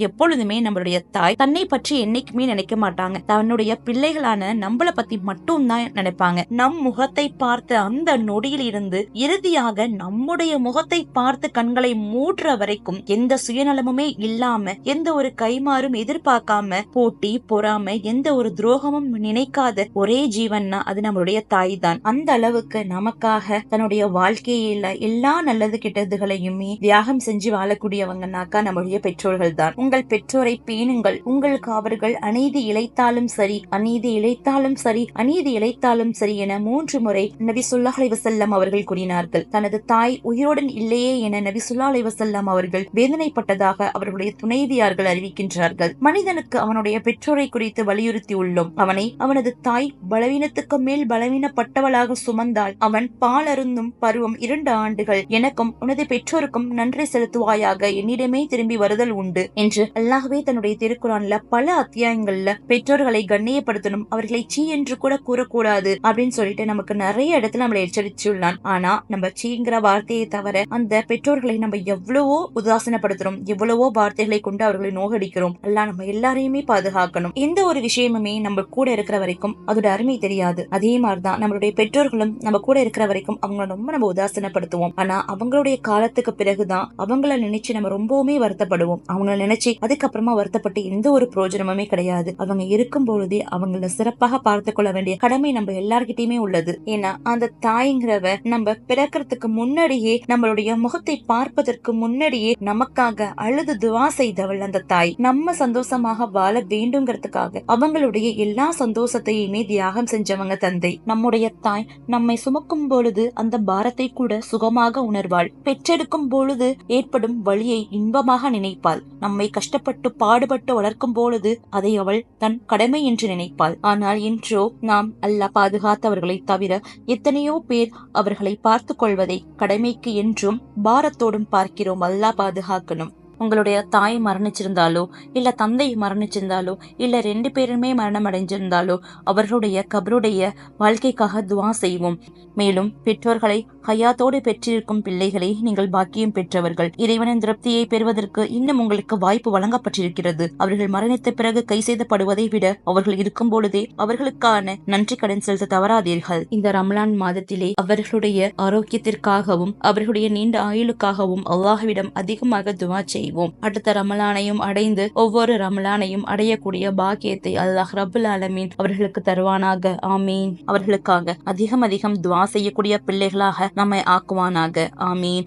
எப்பொழுதுமே நம்மளுடைய தாய் தன்னை பற்றி என்னைக்குமே நினைக்க மாட்டாங்க. தன்னுடைய பிள்ளைகளான நம்மள பத்தி மட்டும் தான் நினைப்பாங்க. நம் முகத்தை பார்த்த அந்த நொடியில் இருந்து இறுதியாக நம்முடைய முகத்தை பார்த்து கண்களை மூடுற வரைக்கும் எந்த சுயநலமுமே இல்லாம, எந்த ஒரு கைமாறும் எதிர்பார்க்காம, போட்டி பொறாம, எந்த ஒரு துரோகமும் நினைக்காத ஒரே ஜீவன்னா அது நம்மளுடைய தாய் தான். அந்த அளவுக்கு நமக்காக தன்னுடைய வாழ்க்கையில எல்லா நல்லது கெட்டதுகளையுமே தியாகம் செஞ்சு வாழக்கூடியவங்கனாக்கா நம்முடைய பெற்றோர்கள் தான். உங்கள் பெற்றோரை பேணுங்கள். உங்களுக்கு அவர்கள் அநீதி இழைத்தாலும் சரி, அநீதி இழைத்தாலும் சரி, அநீதி இழைத்தாலும் சரி என 3 முறை நபி ஸல்லல்லாஹு அலைஹி வஸல்லம் அவர்கள் கூறினார்கள். தனது தாய் உயிருடன் இல்லையே என நபி ஸல்லல்லாஹு அலைஹி வஸல்லம் அவர்கள் வேதனைப்பட்டதாக அவர்களுடைய துணைவியார்கள் அறிவிக்கின்றார்கள். மனிதனுக்கு அவனுடைய பெற்றோரை குறித்து வலியுறுத்தி உள்ளோம். அவனை அவனது தாய் பலவீனத்துக்கு மேல் பலவீனப்பட்டவளாக சுமந்தால் அவன் பால் அருந்தும் பருவம் 2 ஆண்டுகள் எனக்கும் உனது பெற்றோருக்கும் நன்றி செலுத்துவாயாக, என்னிடமே திரும்பி வருதல் உண்டு என்று அல்லாஹ்வே தன்னுடைய திருக்குரான்ல பல அத்தியாயங்கள்ல பெற்றோர்களை கண்ணியப்படுத்தணும், அவர்களை சீ என்று கூட கூறக்கூடாது அப்படின்னு சொல்லிட்டு நமக்கு நிறைய இடத்துல நம்மளை எச்சரிச்சுள்ளான். ஆனா நம்ம சீங்கிற வார்த்தையை தவிர அந்த பெற்றோர்களை நம்ம எவ்வளவோ உதாசனப்படுத்துறோம், எவ்வளவோ வார்த்தைகளை கொண்டு அவர்களை நோகடிக்கிறோம். எல்லாம் நம்ம எல்லாரையுமே பாதுகாக்கணும். எந்த ஒரு விஷயமுமே நம்ம கூட இருக்கிற வரைக்கும் அதோட அருமை தெரியாது. அதே மாதிரிதான் நம்மளுடைய பெற்றோர்களும் நம்ம கூட இருக்கிற வரைக்கும் அவங்கள ரொம்ப நம்ம உதாசனப்படுத்துவோம். ஆனா அவங்களுடைய காலத்துக்கு பிறகுதான் அவங்கள நினைச்சு நம்ம ரொம்பவுமே வருத்தப்படுவோம். அவங்கள நினைச்சு அதுக்கப்புறமா வருத்தப்பட்டு எந்த ஒரு பிரயோஜனமுமே கிடையாது. அவங்க இருக்கும் பொழுதே அவங்கள சிறப்பாக பார்த்து கொள்ள வேண்டிய கடமை நம்ம எல்லார்கிட்டயுமே உள்ளது. ஏன்னா அந்த தாய்ங்கிறவ நம்ம பிறக்கிறதுக்கு முன்னாடியே, நம்மளுடைய முகத்தை பார்ப்பதற்கு முன்னாடியே நமக்காக அழுது துவா செய்தவள் அந்த தாய். நம்ம சந்தோஷமாக வாழ வேண்டும்ங்கிறதுக்காக அவங்களுடைய எல்லா சந்தோஷத்தையுமே தியாகம் செஞ்சவங்க தந்தை. நம்முடைய தாய் நம்மை சுமக்கும் பொழுது அந்த பாரத்தை கூட சுகமாக உணர்வாள். பெற்றெடுக்கும் பொழுது ஏற்படும் வழியை இன்பமாக நினைப்பாள். நம்மை கஷ்டப்பட்டு பாடுபட்டு வளர்க்கும் பொழுது அதை அவள் தன் கடமை என்று நினைப்பாள். ஆனால் இன்றோ நாம் அல்லாஹ் பாதுகாத்தவர்களை தவிர எத்தனையோ பேர் அவர்களை பார்த்து கொள்வதை கடமைக்கு என்றும் பாரத்தோடும் பார்க்கிறோம். அல்லாஹ் பாதுகாக்கணும். உங்களுடைய தாய் மரணிச்சிருந்தாலோ இல்ல தந்தை மரணிச்சிருந்தாலோ இல்ல 2 பேருமே மரணம் அடைஞ்சிருந்தாலோ அவர்களுடைய கபருடைய வாழ்க்கைக்காக துவா செய்வோம். மேலும் பெற்றோர்களை ஹயாத்தோடு பெற்றிருக்கும் பிள்ளைகளை நீங்கள் பாக்கியம் பெற்றவர்கள். இறைவனின் திருப்தியை பெறுவதற்கு இன்னும் உங்களுக்கு வாய்ப்பு வழங்கப்பட்டிருக்கிறது. அவர்கள் மரணித்த பிறகு கை செய்தப்படுவதை விட அவர்கள் இருக்கும் பொழுதே அவர்களுக்கான நன்றி கடன் செலுத்த தவறாதீர்கள். இந்த ரமலான் மாதத்திலே அவர்களுடைய ஆரோக்கியத்திற்காகவும் அவர்களுடைய நீண்ட ஆயுளுக்காகவும் அல்லாஹ்விடம் அதிகமாக துவா செய்வோம். அடுத்த ரமலானையும் அடைந்து ஒவ்வொரு ரமலானையும் அடையக்கூடிய பாக்கியத்தை அல்லாஹ் ரப்புல் ஆலமீன் அவர்களுக்கு தருவானாக. ஆமீன். அவர்களுக்காக அதிகம் துவா செய்யக்கூடிய பிள்ளைகளாக நம்மை ஆக்குவானாக. ஆமீன்.